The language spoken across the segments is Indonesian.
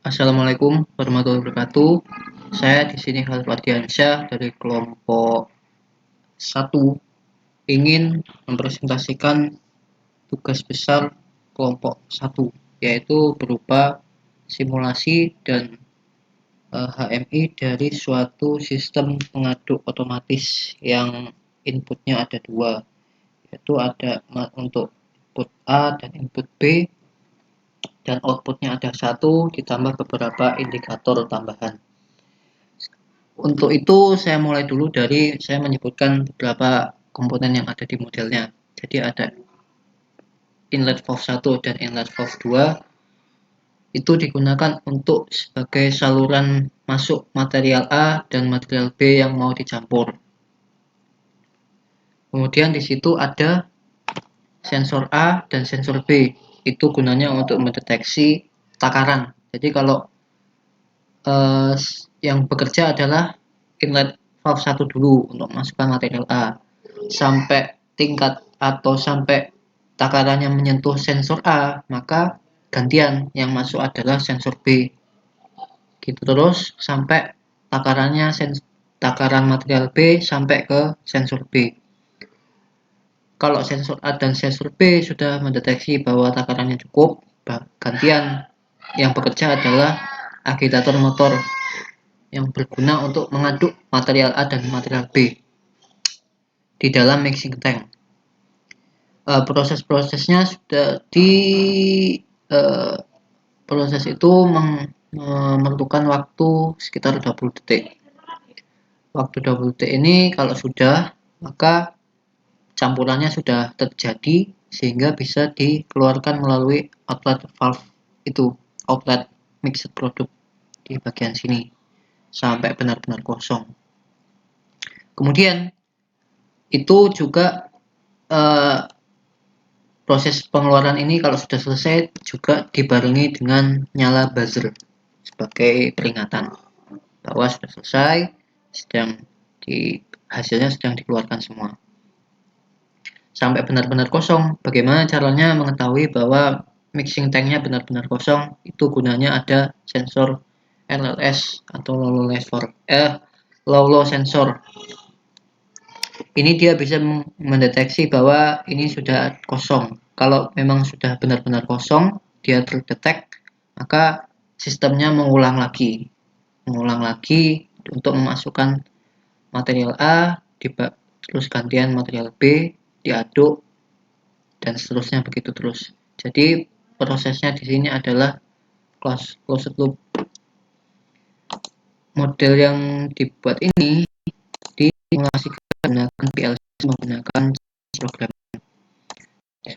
Assalamualaikum warahmatullahi wabarakatuh. Saya di sini Khalid Ardiansyah dari kelompok 1 ingin mempresentasikan tugas besar kelompok 1, yaitu berupa simulasi dan HMI dari suatu sistem pengaduk otomatis yang inputnya ada dua, yaitu ada untuk input A dan input B, dan outputnya ada satu ditambah beberapa indikator tambahan. Untuk itu saya mulai dulu dari saya menyebutkan beberapa komponen yang ada di modelnya. Jadi ada inlet valve 1 dan inlet valve 2 itu digunakan untuk sebagai saluran masuk material A dan material B yang mau dicampur. Kemudian di situ ada sensor A dan sensor B. Itu gunanya untuk mendeteksi takaran. Jadi kalau yang bekerja adalah inlet valve 1 dulu untuk masukkan material A. Sampai tingkat atau sampai takarannya menyentuh sensor A, maka gantian yang masuk adalah sensor B. Gitu terus sampai takaran material B sampai ke sensor B. Kalau sensor A dan sensor B sudah mendeteksi bahwa takarannya cukup, gantian yang bekerja adalah agitator motor yang berguna untuk mengaduk material A dan material B di dalam mixing tank. Proses-prosesnya sudah di proses itu memerlukan waktu sekitar 20 detik. Waktu 20 detik ini kalau sudah, maka campurannya sudah terjadi sehingga bisa dikeluarkan melalui outlet valve itu, outlet mixed product di bagian sini sampai benar-benar kosong. Kemudian itu juga proses pengeluaran ini kalau sudah selesai juga dibarengi dengan nyala buzzer sebagai peringatan bahwa sudah selesai, hasilnya sedang dikeluarkan semua. Sampai benar-benar kosong. Bagaimana caranya mengetahui bahwa mixing tanknya benar-benar kosong? Itu gunanya ada sensor LLS atau low low sensor. Ini dia bisa mendeteksi bahwa ini sudah kosong. Kalau memang sudah benar-benar kosong, dia terdetek, maka sistemnya mengulang lagi untuk memasukkan material A, terus gantian material B, diaduk, dan seterusnya begitu terus. Jadi prosesnya di sini adalah closed loop. Model yang dibuat ini disimulasikan menggunakan PLC menggunakan programmer.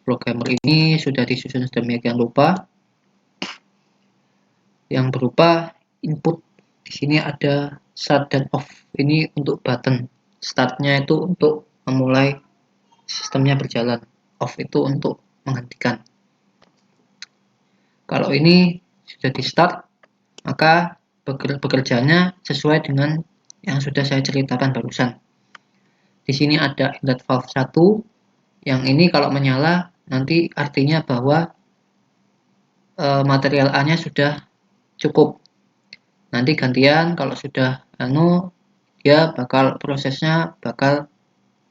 Programmer ini sudah disusun sedemikian rupa yang berupa input. Di sini ada start dan off. Ini untuk button. Startnya itu untuk memulai sistemnya berjalan. Off itu untuk menghentikan. Kalau ini sudah di start, maka bekerjanya sesuai dengan yang sudah saya ceritakan barusan. Di sini ada inlet valve 1, yang ini kalau menyala nanti artinya bahwa material A-nya sudah cukup. Nanti gantian kalau sudah dia prosesnya bakal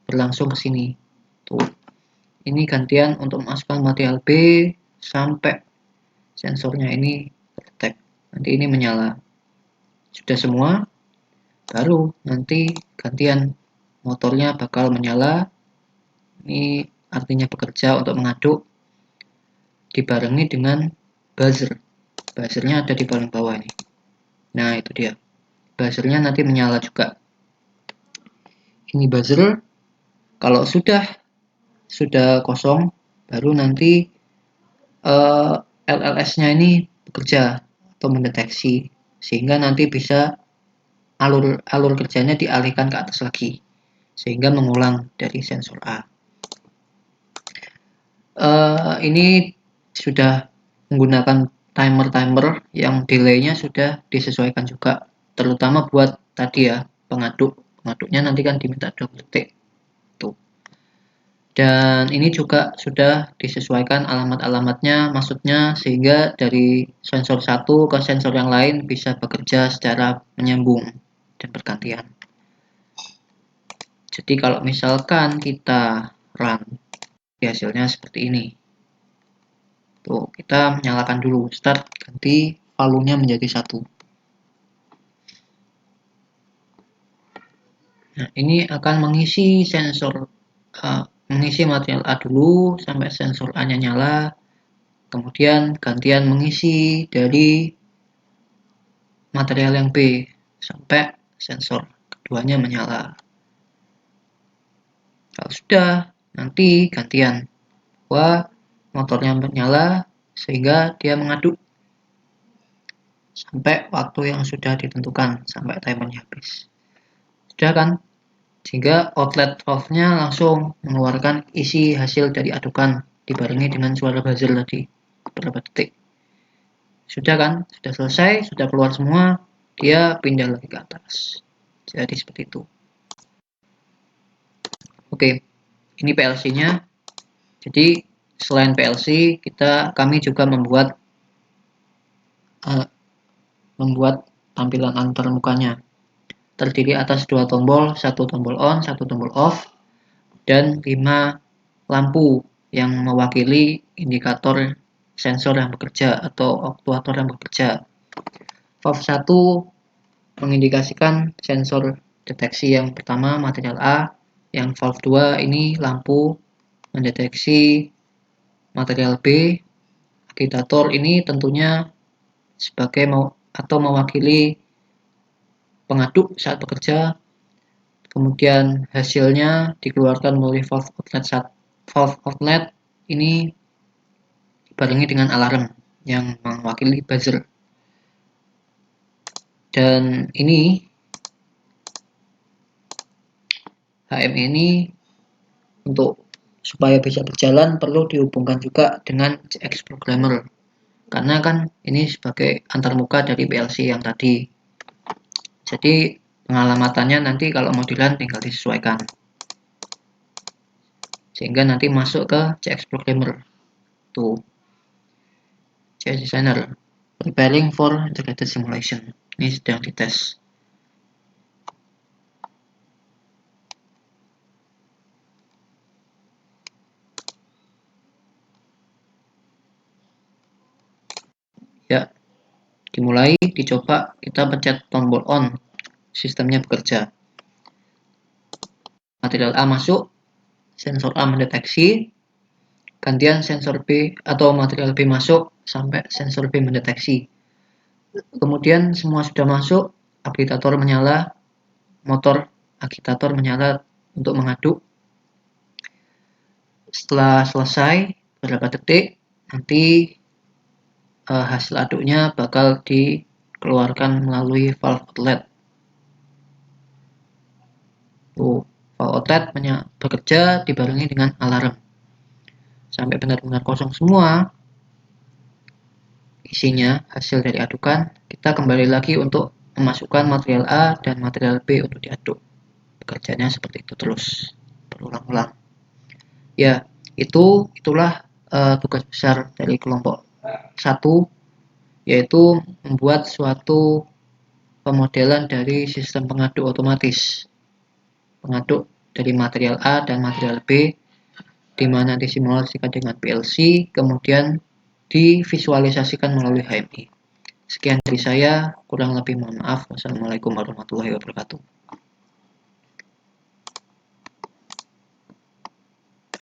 berlangsung ke sini. Tuh. Ini gantian untuk memasukkan material B sampai sensornya ini terdetek. Nanti ini menyala. Sudah semua, baru nanti gantian motornya bakal menyala. Ini artinya bekerja untuk mengaduk, dibarengi dengan buzzer. Buzzernya ada di paling bawah ini. Nah, itu dia. Buzzernya nanti menyala juga. Ini buzzer. Kalau sudah kosong, baru nanti LLS-nya ini bekerja atau mendeteksi sehingga nanti bisa alur kerjanya dialihkan ke atas lagi sehingga mengulang dari sensor A. Ini sudah menggunakan timer yang delaynya sudah disesuaikan juga, terutama buat tadi ya pengaduknya nanti kan diminta 20 detik tuh. Dan ini juga sudah disesuaikan alamat-alamatnya, maksudnya sehingga dari sensor satu ke sensor yang lain bisa bekerja secara menyambung dan bergantian. Jadi kalau misalkan kita run, hasilnya seperti ini. Tuh, kita nyalakan dulu, start, ganti palunya menjadi 1. Nah, ini akan mengisi sensor mengisi material A dulu sampai sensor A-nya nyala, kemudian gantian mengisi dari material yang B sampai sensor keduanya menyala. Kalau sudah, nanti gantian bahwa motornya menyala sehingga dia mengaduk sampai waktu yang sudah ditentukan, sampai timernya habis. Sudah kan? Sehingga outlet valve-nya langsung mengeluarkan isi hasil dari adukan dibarengi dengan suara buzzer tadi beberapa detik. Sudah kan? Sudah selesai, sudah keluar semua, dia pindah lagi ke atas. Jadi seperti itu. Oke, ini PLC-nya. Jadi selain PLC, kami juga membuat tampilan antarmukanya. Terdiri atas 2 tombol, 1 tombol on, 1 tombol off, dan 5 lampu yang mewakili indikator sensor yang bekerja atau aktuator yang bekerja. Valve 1 mengindikasikan sensor deteksi yang pertama material A, yang valve 2 ini lampu mendeteksi material B. Agitator ini tentunya sebagai mewakili pengaduk saat bekerja, kemudian hasilnya dikeluarkan melalui valve outlet ini dibarengi dengan alarm yang mewakili buzzer. Dan ini HMI ini untuk supaya bisa berjalan perlu dihubungkan juga dengan CX programmer, karena kan ini sebagai antarmuka dari PLC yang tadi. Jadi pengalamatannya nanti kalau mau di-run tinggal disesuaikan sehingga nanti masuk ke CX programmer. Tuh, CX designer preparing for integrated simulation. Ini sedang dites. Ya, dimulai, dicoba, kita pencet tombol on, sistemnya bekerja. Material A masuk, sensor A mendeteksi, gantian sensor B atau material B masuk sampai sensor B mendeteksi. Kemudian semua sudah masuk, agitator menyala, motor agitator menyala untuk mengaduk. Setelah selesai beberapa detik, nanti hasil aduknya bakal dikeluarkan melalui valve outlet. Valve outlet bekerja dibarengi dengan alarm sampai benar-benar kosong semua isinya hasil dari adukan. Kita kembali lagi untuk memasukkan material A dan material B untuk diaduk. Bekerjanya seperti itu terus berulang-ulang. Ya, itulah tugas besar dari kelompok 1, yaitu membuat suatu pemodelan dari sistem pengaduk otomatis. Pengaduk dari material A dan material B, di mana disimulasikan dengan PLC, kemudian divisualisasikan melalui HMI. Sekian dari saya, kurang lebih mohon maaf. Wassalamualaikum warahmatullahi wabarakatuh.